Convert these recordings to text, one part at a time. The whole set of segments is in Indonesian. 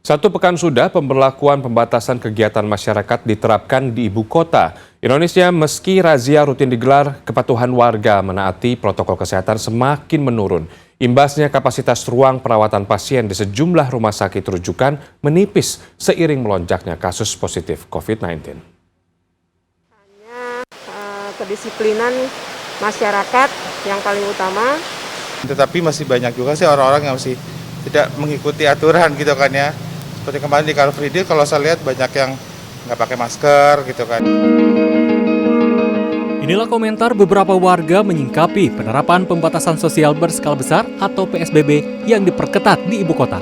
Satu pekan sudah pemberlakuan pembatasan kegiatan masyarakat diterapkan di ibu kota Indonesia. Meski razia rutin digelar, kepatuhan warga menaati protokol kesehatan semakin menurun. Imbasnya kapasitas ruang perawatan pasien di sejumlah rumah sakit rujukan menipis seiring melonjaknya kasus positif COVID-19. Kedisiplinan masyarakat yang paling utama. Tetapi masih banyak juga sih orang-orang yang masih tidak mengikuti aturan gitu kan ya. Seperti kemarin di Car Free Day kalau saya lihat banyak yang nggak pakai masker gitu kan. Inilah komentar beberapa warga menyingkapi penerapan pembatasan sosial berskala besar atau PSBB yang diperketat di ibu kota.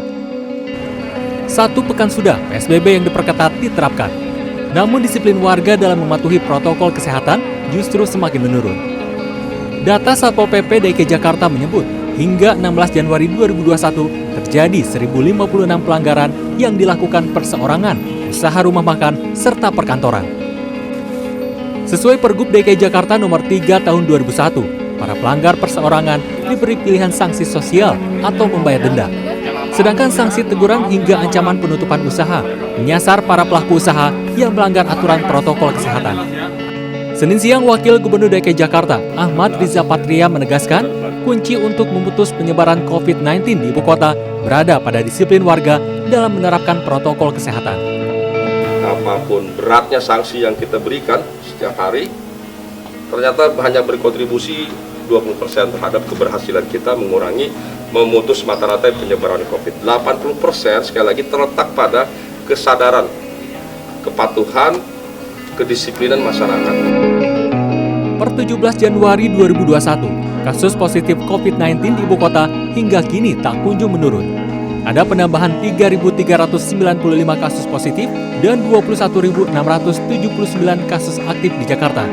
Satu pekan sudah PSBB yang diperketat diterapkan. Namun disiplin warga dalam mematuhi protokol kesehatan justru semakin menurun. Data Satpol PP DKI Jakarta menyebut, hingga 16 Januari 2021 terjadi 1.056 pelanggaran yang dilakukan perseorangan, usaha rumah makan, serta perkantoran. Sesuai Pergub DKI Jakarta nomor 3 tahun 2001, para pelanggar perseorangan diberi pilihan sanksi sosial atau membayar denda. Sedangkan sanksi teguran hingga ancaman penutupan usaha menyasar para pelaku usaha yang melanggar aturan protokol kesehatan. Senin siang, Wakil Gubernur DKI Jakarta, Ahmad Riza Patria menegaskan, kunci untuk memutus penyebaran COVID-19 di ibu kota berada pada disiplin warga dalam menerapkan protokol kesehatan. Apapun beratnya sanksi yang kita berikan setiap hari, ternyata hanya berkontribusi 20% terhadap keberhasilan kita mengurangi, memutus mata rantai penyebaran COVID. 80% sekali lagi terletak pada kesadaran, kepatuhan, kedisiplinan masyarakat. Per 17 Januari 2021, kasus positif COVID-19 di ibu kota hingga kini tak kunjung menurun. Ada penambahan 3.395 kasus positif dan 21.679 kasus aktif di Jakarta.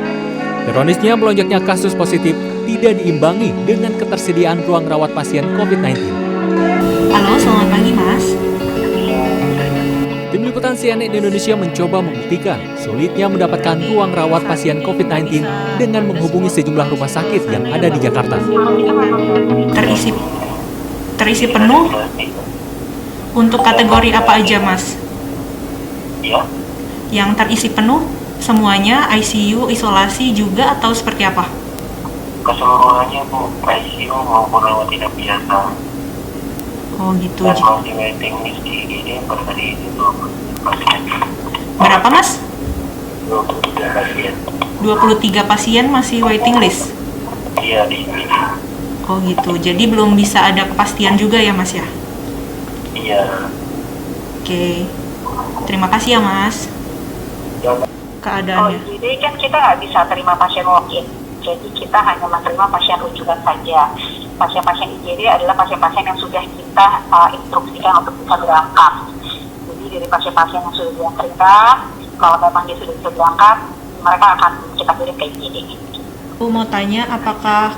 Ironisnya, melonjaknya kasus positif tidak diimbangi dengan ketersediaan ruang rawat pasien COVID-19. Halo, selamat pagi, Mas. Tim Liputan CNN Indonesia mencoba membuktikan sulitnya mendapatkan ruang rawat pasien COVID-19 dengan menghubungi sejumlah rumah sakit yang ada di Jakarta. Terisi penuh. Untuk kategori apa aja, Mas? Ya. Yang terisi penuh semuanya, ICU, isolasi juga, atau seperti apa? Keseluruhannya, Bu, ICU maupun rawat inap biasa. Oh gitu. Dan masih waiting list di IGD per hari ini 20 pasien. Berapa, Mas? 23 pasien. 23 pasien masih waiting list? Iya, di IGD. Oh gitu, jadi belum bisa ada kepastian juga ya, Mas ya? Iya. Oke, terima kasih ya, Mas. Keadaannya. Jadi kan kita nggak bisa terima pasien walk-in, jadi kita hanya menerima pasien rujukan saja. Pasien-pasien IGD adalah pasien-pasien yang sudah kita instruksikan untuk bisa berangkat. Jadi dari pasien-pasien yang sudah diantarkan, kalau memang dia sudah bisa berangkat, mereka akan kita kirim ke IGD. Aku mau tanya, apakah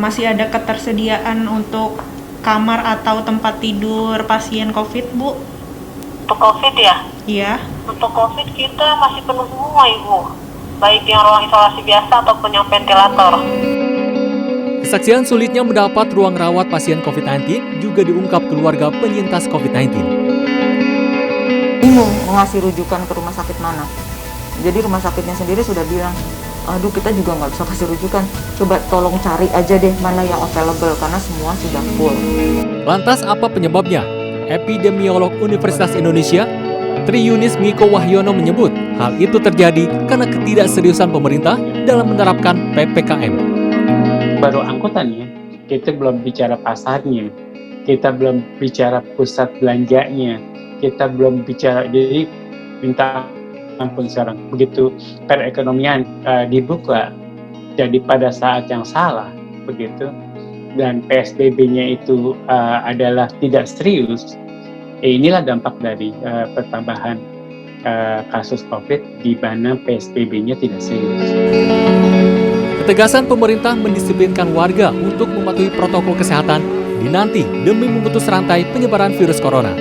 masih ada ketersediaan untuk kamar atau tempat tidur pasien COVID, Bu? Untuk COVID ya? Iya. Untuk COVID kita masih penuh semua, Ibu. Baik yang ruang isolasi biasa ataupun yang ventilator. Kesaksian sulitnya mendapat ruang rawat pasien COVID-19 juga diungkap keluarga penyintas COVID-19. Bingung mau ngasih rujukan ke rumah sakit mana. Jadi rumah sakitnya sendiri sudah bilang, aduh kita juga nggak bisa kasih rujukan. Coba tolong cari aja deh mana yang available karena semua sudah full. Lantas apa penyebabnya? Epidemiolog Universitas Indonesia, Tri Yunis Miko Wahyono menyebut hal itu terjadi karena ketidakseriusan pemerintah dalam menerapkan PPKM. Baru angkutannya, kita belum bicara pasarnya, kita belum bicara pusat belanjanya, kita belum bicara, jadi minta ampun sekarang. Begitu perekonomian dibuka, jadi pada saat yang salah, begitu, dan PSBB-nya itu adalah tidak serius, inilah dampak dari pertambahan kasus COVID di mana PSBB-nya tidak serius. Ketegasan pemerintah mendisiplinkan warga untuk mematuhi protokol kesehatan dinanti demi memutus rantai penyebaran virus corona.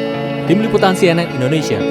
Tim Liputan CNN Indonesia.